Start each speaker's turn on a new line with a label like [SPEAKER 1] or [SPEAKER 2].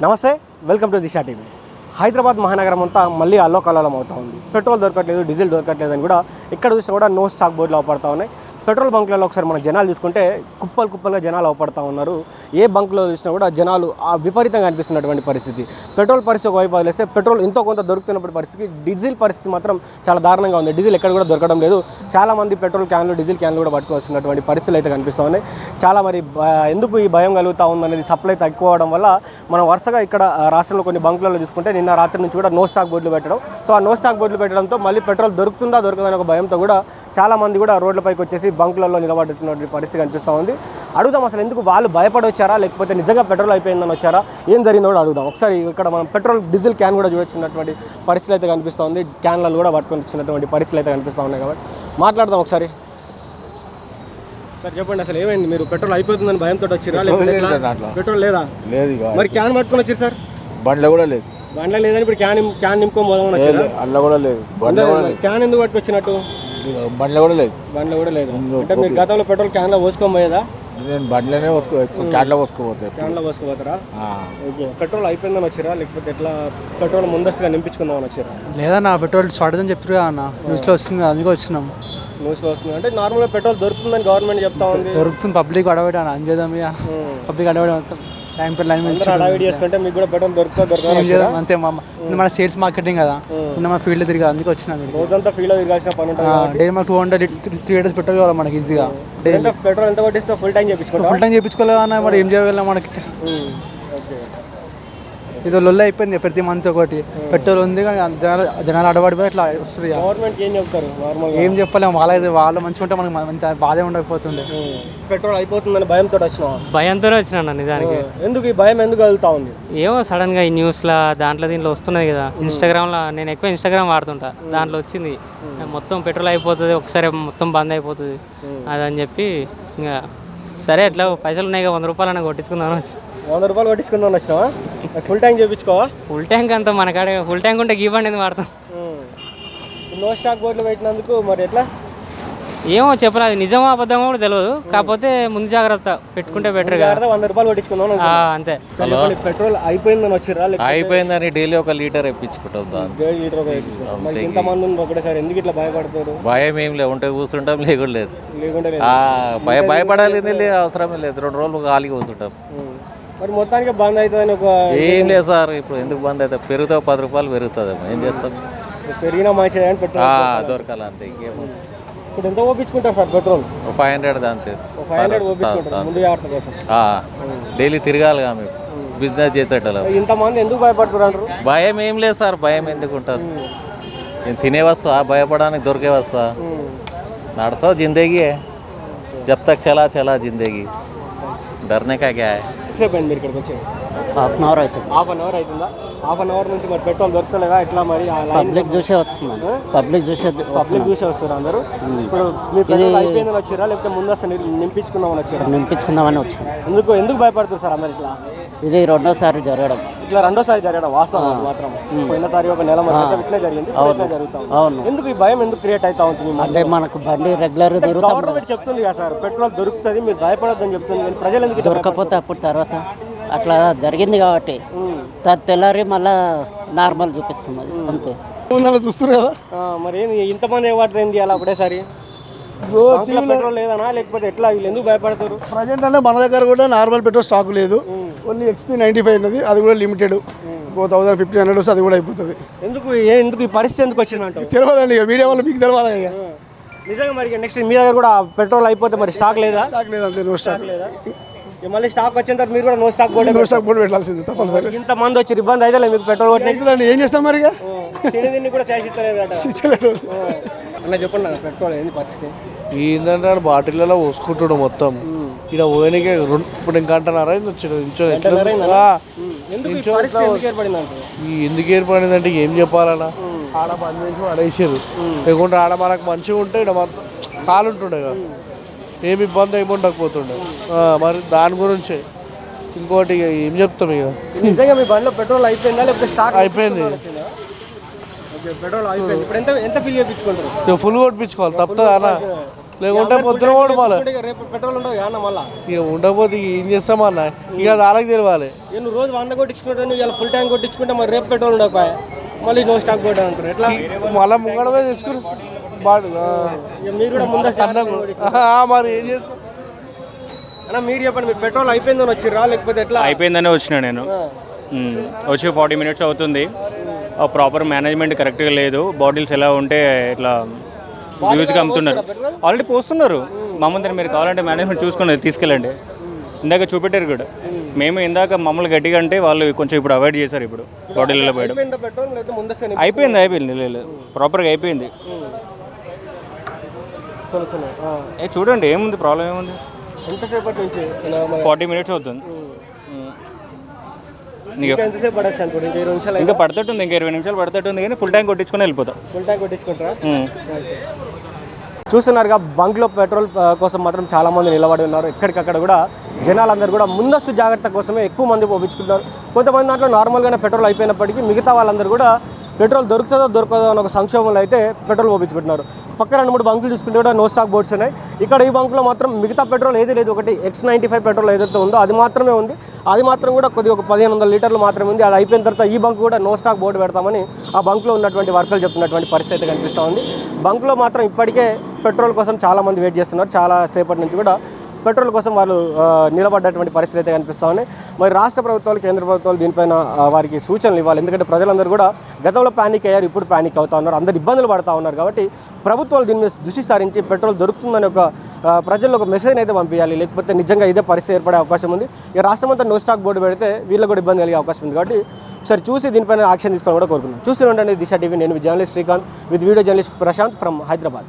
[SPEAKER 1] నమస్తే, welcome to Disha TV. Hyderabad మహానగరం అంతా మళ్ళీ అల్లోకల్లోలం అవుతూ ఉంది. పెట్రోల్ దొరకట్లేదు, డీజిల్ దొరకట్లేదు అని కూడా ఎక్కడ చూసినా కూడా నో స్టాక్ బోర్డులు అవపడతా ఉన్నాయి. పెట్రోల్ బంకులలో ఒకసారి మన జనాలు చూసుకుంటే కుప్పలుగా జనాలు అవపడతా ఉన్నారు. ఏ బంకులో చూసినా కూడా జనాలు విపరీతంగా అనిపిస్తున్నటువంటి పరిస్థితి. పెట్రోల్ పరిస్థితి ఒకవైపు వదిలేస్తే పెట్రోల్ ఎంతో కొంత దొరుకుతున్నప్పుడు పరిస్థితి, డీజిల్ పరిస్థితి మాత్రం చాలా దారుణంగా ఉంది. డీజిల్ ఎక్కడ కూడా దొరకడం లేదు. చాలామంది పెట్రోల్ క్యాన్లు, డీజిల్ క్యాన్లు కూడా పట్టుకొస్తున్నటువంటి పరిస్థితులు అయితే కనిపిస్తూ ఉన్నాయి. చాలా మరి ఎందుకు ఈ భయం కలుగుతూ ఉందనేది సప్లై తక్కువ అవడం వల్ల మనం వరుసగా ఇక్కడ రాష్ట్రంలో కొన్ని బంకులలో చూసుకుంటే నిన్న రాత్రి నుంచి కూడా నో స్టాక్ బోర్డులు పెట్టడం. సో ఆ నో స్టాక్ బోర్డులు పెట్టడంతో మళ్ళీ పెట్రోల్ దొరుకుతుందా దొరకదని ఒక భయంతో కూడా చాలామంది కూడా రోడ్లపైకి వచ్చేసి బంకులలో నిలబడుతున్న పరిస్థితి కనిపిస్తూ ఉంది. అడుగుదాం అసలు ఎందుకు వాళ్ళు భయపడి వచ్చారా, లేకపోతే నిజంగా పెట్రోల్ అయిపోయిందని వచ్చారా, ఏం జరిగిందో కూడా అడుగుదాం. ఒకసారి ఇక్కడ మనం పెట్రోల్ డీజిల్ క్యాన్ కూడా చూడొచ్చినటువంటి పరిస్థితి అయితే కనిపిస్తూ ఉంది. క్యాన్లలో కూడా పట్టుకొని వచ్చినటువంటి పరిస్థితులు అయితే కనిపిస్తూ ఉన్నాయి. కాబట్టి మాట్లాడదాం ఒకసారి. సార్ చెప్పండి, అసలు ఏమైంది? మీరు పెట్రోల్ అయిపోతుందని భయంతో వచ్చిరా, లేకపోతే పెట్రోల్ లేదా? లేదు. మరి క్యాన్ పట్టుకొని వచ్చారు సార్?
[SPEAKER 2] బండ్లో కూడా లేదు.
[SPEAKER 1] బండ్లో లేదని ఇప్పుడు క్యాన్ నింపుకొని పోదామని వచ్చారు.
[SPEAKER 2] అల్ల కూడా లేదు.
[SPEAKER 1] క్యాన్ ఎందుకు పట్టుకొచ్చినట్టు?
[SPEAKER 2] బండ్లో కూడా లేదు.
[SPEAKER 1] బండ్లో కూడా లేదు అంటే మీరు గతంలో పెట్రోల్ క్యాన్లో పోసుకోబోయేదా?
[SPEAKER 2] నేను బండ్లోనే క్యాన్లో పోసుకోపోతాను.
[SPEAKER 1] క్యాన్లో పోసుకోపోతారా? ఓకే. పెట్రోల్ అయిపోయిందని వచ్చిరా, లేకపోతే ఎట్లా పెట్రోల్ ముందస్తుగా నింపించుకుందామని వచ్చారా?
[SPEAKER 3] లేదన్నా, పెట్రోల్ షార్టేజ్ అని చెప్తున్నా అన్న, న్యూస్లో వస్తుంది, అందుకే వచ్చినాం.
[SPEAKER 1] న్యూస్లో వస్తుంది అంటే నార్మల్గా పెట్రోల్ దొరుకుతుందని గవర్నమెంట్ చెప్తా ఉంది.
[SPEAKER 3] దొరుకుతుంది, పబ్లిక్ అడవాడు అన్న, అంచేద్దాం ఇక పబ్లిక్ అడవాడు మొత్తం టైం పర్ లైన్
[SPEAKER 1] అడవిడి చేస్తుంటే మీకు కూడా పెట్రోల్ దొరకదు
[SPEAKER 3] అంతే. మన సేల్స్ మార్కెటింగ్ కదా, మన ఫీల్డ్ తిరిగి అందుకే వచ్చినాం.
[SPEAKER 1] రోజంతా ఫీల్డ్ తిరగాల్సిన పని ఉంటుంది.
[SPEAKER 3] డైలీ మాకు 200-3 లీటర్స్ పెట్రోల్ కావాలి మనకి ఈజీగా.
[SPEAKER 1] పెట్రోల్ ఎంత పట్టిస్తే ఫుల్ ట్యాంక్ చేయించుకోవాలి.
[SPEAKER 3] ఫుల్ ట్యాంక్ చేయించుకోలేదు అన్న, మరి ఏం చేయగలం మనకి. ఇది లొల్ల అయిపోయింది ప్రతి మంత్ ఒకటి. పెట్రోల్ ఉంది కానీ జనాలు అడవాడిపోయి అట్లా వస్తుంది.
[SPEAKER 1] గవర్నమెంట్ ఏం చెప్తారు?
[SPEAKER 3] ఏం చెప్పలేము, వాళ్ళు మంచిగా ఉంటే మనకి మంచి బాధే ఉండకపోతుండే.
[SPEAKER 1] పెట్రోల్ అయిపోతుందని భయంతో వచ్చినా?
[SPEAKER 4] భయంతోనే వచ్చినా నిజానికి.
[SPEAKER 1] ఎందుకు ఈ భయం ఎందుకు కలుగుతా ఉంది?
[SPEAKER 4] ఏమో సడన్ గా ఈ న్యూస్లో దీంట్లో వస్తున్నది కదా, ఇన్స్టాగ్రామ్లో. నేను ఎక్కువ ఇన్స్టాగ్రామ్ వాడుతుంటా, దాంట్లో వచ్చింది మొత్తం పెట్రోల్ అయిపోతుంది, ఒకసారి మొత్తం బంద్ అయిపోతుంది అదని చెప్పి ఇంకా సరే ఎట్లా పైసలు ఉన్నాయి, 100 రూపాయలు కొట్టించుకుందామని వచ్చి.
[SPEAKER 1] 100 రూపాయలు కొట్టించుకుందాం వచ్చినావా? ఫుల్ ట్యాంక్ చేయించుకోవా?
[SPEAKER 4] ఫుల్ ట్యాంక్ అంతా మన కాడ ఫుల్ ట్యాంక్ ఉంటే ఇవ్వండి ఎందుకు వాడతాం.
[SPEAKER 1] నో స్టాక్ బోర్డులు పెట్టినందుకు మరి ఎట్లా?
[SPEAKER 4] ఏమో చెప్పరా, అది నిజమో అబద్ధమో కూడా తెలియదు. కాకపోతే ముందు జాగ్రత్త పెట్టుకుంటే బెటర్ కదా.
[SPEAKER 1] 100 రూపాయలు కొట్టించుకుందాం
[SPEAKER 4] అంతే.
[SPEAKER 1] పెట్రోల్ అయిపోయిందని వచ్చిరా?
[SPEAKER 2] అయిపోయిందని డైలీ 1 లీటర్ ఎప్పించుకుంటాం.
[SPEAKER 1] ఇంతమంది ఒకటేసారి ఎందుకు ఇట్లా భయపడతారు?
[SPEAKER 2] భయం ఏం లేదు, ఉంటే కూర్చుంటాం, లేకుండా భయపడాలి అవసరమే లేదు. 2 రోజులు ఖాళీగా కూర్చుంటాం.
[SPEAKER 1] మరి మొత్తానికి బంద్ అవుతుందని ఒక
[SPEAKER 2] ఏం లేదు సార్. ఇప్పుడు ఎందుకు బంద్ అవుతుంది? పెరుగుతావు 10 రూపాయలు పెరుగుతుంది, ఏం చేస్తాం?
[SPEAKER 1] పెరిగినా మంచిది అని పెట్రోల్
[SPEAKER 2] దొరకాలి అంతే. ఇంకేమో
[SPEAKER 1] ఇప్పుడు ఎంత ఓపించుకుంటారు సార్ పెట్రోల్?
[SPEAKER 2] 500 అంతే.
[SPEAKER 1] 500 ఓపించుకుంటారు ముందు జాగ్రత్త కోసం.
[SPEAKER 2] డైలీ తిరగాలిగా మేము బిజినెస్ చేసేటోళ్ళు.
[SPEAKER 1] ఇంతమంది ఎందుకు భయపడుతున్నారు?
[SPEAKER 2] భయం ఏం లేదు సార్, భయం ఎందుకు ఉంటుంది? నేను తినే వస్తా, భయపడడానికి దొరికే వస్తా. నడసావు జిందగీ, జబ్ తక్ చలా జిందగీ, డర్నే కా క్యా హై.
[SPEAKER 1] సేపండి మీరు ఇక్కడికి వచ్చి?
[SPEAKER 3] హాఫ్ అన్ అవర్ అవుతుంది.
[SPEAKER 1] హాఫ్ అన్ అవర్ అవుతుందా? హాఫ్ అన్ అవర్ నుంచి మరి పెట్రోల్ దొరకలేదా ఎట్లా? మరి
[SPEAKER 3] పబ్లిక్ చూసే వస్తుంది, పబ్లిక్ చూసే
[SPEAKER 1] వస్తారు అందరూ. ఇప్పుడు మీ పెట్రోల్ అయిపోయిందని వచ్చారా, లేకపోతే ముందు అసలు నింపించుకుందామని వచ్చారా?
[SPEAKER 3] నింపించుకుందామని వచ్చాను.
[SPEAKER 1] ఎందుకు భయపడుతుంది సార్ అందరు ఇట్లా?
[SPEAKER 3] ఇది రెండోసారి జరగడం.
[SPEAKER 1] ఇట్లా రెండోసారి జరగడం వాస్తవం మాత్రం. పోయినసారి ఒక నెల మొత్తం ఇట్లే జరిగింది, జరుగుతాం. ఎందుకు ఈ భయం ఎందుకు క్రియేట్ అవుతా ఉంటుంది?
[SPEAKER 3] అంటే మనకు బండి రెగ్యులర్ తిరుగుతాం.
[SPEAKER 1] గవర్నమెంట్ చెప్తుంది కదా సార్ పెట్రోల్ దొరుకుతుంది, మీరు భయపడొద్దని చెప్తుంది, కానీ ప్రజలు ఎందుకు
[SPEAKER 3] దొరకపోతే అప్పుడు తర్వాత అట్లా జరిగింది కాబట్టి తెల్లారి మళ్ళా నార్మల్ చూపిస్తుంది, అది అంతే.
[SPEAKER 1] చూస్తారు కదా మరి ఇంతమంది వాటర్ ఏంది అలా ఒకటేసారి? పెట్రోల్ లేదనా లేకపోతే ఎట్లా? వీళ్ళు ఎందుకు భయపడతారు?
[SPEAKER 5] ప్రజెంట్ అంటే మన దగ్గర కూడా నార్మల్ పెట్రోల్ స్టాక్ లేదు, ఓన్లీ XP 95 ఉన్నది, అది కూడా లిమిటెడ్. 1500 వస్తే అది కూడా అయిపోతుంది.
[SPEAKER 1] ఎందుకు ఈ పరిస్థితి ఎందుకు వచ్చిందంటే
[SPEAKER 5] తెలియదండి, ఇక మీడియా వాళ్ళు మీకు తెలియాలి. ఇక
[SPEAKER 1] నిజంగా మరి నెక్స్ట్ మీ దగ్గర కూడా పెట్రోల్ అయిపోతే మరి స్టాక్ లేదా?
[SPEAKER 5] స్టాక్ లేదు, అంతే. నో స్టాక్
[SPEAKER 1] లేదా? మళ్ళీ స్టాక్ వచ్చిన తర్వాత మీరు కూడా నో స్టాక్ బోర్డు
[SPEAKER 5] పెట్టాల్సింది తప్పనిసరి.
[SPEAKER 1] ఇంత మంది వచ్చి ఇబ్బంది అయితే మీకు పెట్రోల్ కొట్టిందండి,
[SPEAKER 5] ఏం చేస్తాం మరి? ఇక
[SPEAKER 1] కూడా అన్న చెప్పండి, పెట్రోల్ ఏంది పరిస్థితి?
[SPEAKER 6] ఏంటంటే బాటిల్లో పోసుకుంటాడు మొత్తం. ఇక్కడ పోయినకే ఇప్పుడు ఇంకా అంటున్నారా ఎందుకు ఏర్పడిందంటే ఏం చెప్పాలన్నా, ఆడ బంద్ చేసి పడేసారు. లేకుంటే ఆడ మనకు మంచిగా ఉంటే ఇక్కడ మొత్తం కాలు ఉంటుండే కదా, ఏమి ఇబ్బంది అయిపోతుండే. మరి దాని గురించే ఇంకోటి ఏం చెప్తాం ఇక.
[SPEAKER 1] నిజంగా మీ బండిలో పెట్రోల్ అయిపోయిందా లేకపోతే స్టాక్
[SPEAKER 6] అయిపోయింది?
[SPEAKER 1] పెట్రోల్ అయిపోయింది. ఇప్పుడు ఎంత ఫిల్ చేయించుకుంటారు?
[SPEAKER 6] ఫుల్ కొట్టించుకోవాలి, తప్పదు అన్న. లేకుంటే పొద్దున కూడా మళ్ళీ
[SPEAKER 1] రేపు పెట్రోల్ ఉండదు అన్న మళ్ళీ
[SPEAKER 6] ఇక ఉండకపోతే ఇక ఏం చేస్తామన్న ఇక అది వాళ్ళకి తెలియాలి.
[SPEAKER 1] నువ్వు రోజు 100 కొట్టించుకుంటే ఇలా ఫుల్ ట్యాంక్ కొట్టించుకుంటే మరి రేపు పెట్రోల్ ఉండకపోయా మళ్ళీ నో స్టాక్ బోర్డు అంటారు ఎట్లా?
[SPEAKER 6] మళ్ళీ ముంగడమే తీసుకుని బాడు
[SPEAKER 1] మీరు కూడా ముందు
[SPEAKER 6] మరి ఏం చేస్తాం
[SPEAKER 1] అన్న మీరు చెప్పండి, మీరు పెట్రోల్ అయిపోయిందని వచ్చిర్రా లేకపోతే ఎట్లా?
[SPEAKER 7] అయిపోయిందనే వచ్చిన నేను వచ్చి 40 మినిట్స్ అవుతుంది. ప్రాపర్ మేనేజ్మెంట్ కరెక్ట్గా లేదు. బాటిల్స్ ఎలా ఉంటే ఇట్లా యూజ్గా అమ్ముతున్నారు. ఆల్రెడీ పోస్తున్నారు మా ముందర. మీరు కావాలంటే మేనేజ్మెంట్ చూసుకుని తీసుకెళ్ళండి. ఇందాక చూపెట్టారు కూడా. మేము ఇందాక మమ్మల్ని గట్టిగా అంటే వాళ్ళు కొంచెం ఇప్పుడు అవాయిడ్ చేశారు. ఇప్పుడు బాటిల్లో పోయడం
[SPEAKER 1] పెట్రోల్ లేదా ముందస్తు
[SPEAKER 7] అయిపోయింది లేదు ప్రాపర్గా అయిపోయింది. చూడండి ఏముంది, ప్రాబ్లం ఏముంది.
[SPEAKER 1] ఎంతసేపటి నుంచి
[SPEAKER 7] 40 మినిట్స్ అవుతుంది.
[SPEAKER 1] ఎంతసేపు పడచ్చు అనుకోండి? ఇంకా 20 నిమిషాలు
[SPEAKER 7] ఇంకా పడుతుంది, ఇంకా 20 నిమిషాలు పడుతుంది. కానీ ఫుల్ ట్యాంక్ కొట్టించుకొని వెళ్ళిపోతాం.
[SPEAKER 1] ఫుల్ ట్యాంక్ కొట్టించుకుంటారా? చూస్తున్నారుగా, బంక్లో పెట్రోల్ కోసం మాత్రం చాలామంది నిలబడి ఉన్నారు. ఎక్కడికక్కడ కూడా జనాలందరూ కూడా ముందస్తు జాగ్రత్త కోసమే ఎక్కువ మంది పోపించుకుంటున్నారు. కొంతమంది దాంట్లో నార్మల్గానే పెట్రోల్ అయిపోయినప్పటికీ మిగతా వాళ్ళందరూ కూడా పెట్రోల్ దొరుకుతుందో దొరకదో అని ఒక సంక్షోభంలో అయితే పెట్రోల్ పోపించుకుంటున్నారు. పక్క 2-3 బంకులు చూసుకుంటే కూడా నో స్టాక్ బోర్డ్స్ ఉన్నాయి. ఇక్కడ ఈ బంకులో మాత్రం మిగతా పెట్రోల్ ఏది లేదు. ఒకటి X95 పెట్రోల్ ఏదైతే ఉందో అది మాత్రమే ఉంది. అది మాత్రం కూడా కొద్దిగా ఒక 1500 లీటర్లు మాత్రమే ఉంది. అది అయిపోయిన తర్వాత ఈ బంక్ కూడా నో స్టాక్ బోర్డు పెడతామని ఆ బంక్లో ఉన్నటువంటి వర్కర్లు చెప్తున్నటువంటి పరిస్థితి కనిపిస్తూ ఉంది. బంక్లో మాత్రం ఇప్పటికే పెట్రోల్ కోసం చాలామంది వెయిట్ చేస్తున్నారు. చాలా సేపటి నుంచి కూడా పెట్రోల్ కోసం వాళ్ళు నిలబడ్డటువంటి పరిస్థితి అయితే కనిపిస్తూ ఉన్నాయి. మరి రాష్ట్ర ప్రభుత్వాలు, కేంద్ర ప్రభుత్వాలు దీనిపైన వారికి సూచనలు ఇవ్వాలి. ఎందుకంటే ప్రజలందరూ కూడా గతంలో ప్యానిక్ అయ్యారు, ఇప్పుడు ప్యానిక్ అవుతా ఉన్నారు, అందరు ఇబ్బందులు పడుతూ ఉన్నారు. కాబట్టి ప్రభుత్వాలు దీని మీద దృష్టి సారించి పెట్రోల్ దొరుకుతుందని ఒక ప్రజల్లో ఒక మెసేజ్ అయితే పంపించాలి. లేకపోతే నిజంగా ఇదే పరిస్థితి ఏర్పడే అవకాశం ఉంది. ఇక రాష్ట్రం అంతా నో స్టాక్ బోర్డు పెడితే వీళ్ళకి కూడా ఇబ్బంది కలిగే అవకాశం ఉంది. కాబట్టి ఒకసారి చూసి దీనిపైన యాక్షన్ తీసుకోవాలని కూడా కోరుకున్నాను. చూసి ఉండండి దిశ టీవీ. నేను journalist Srikanth with video journalist Prashanth from Hyderabad.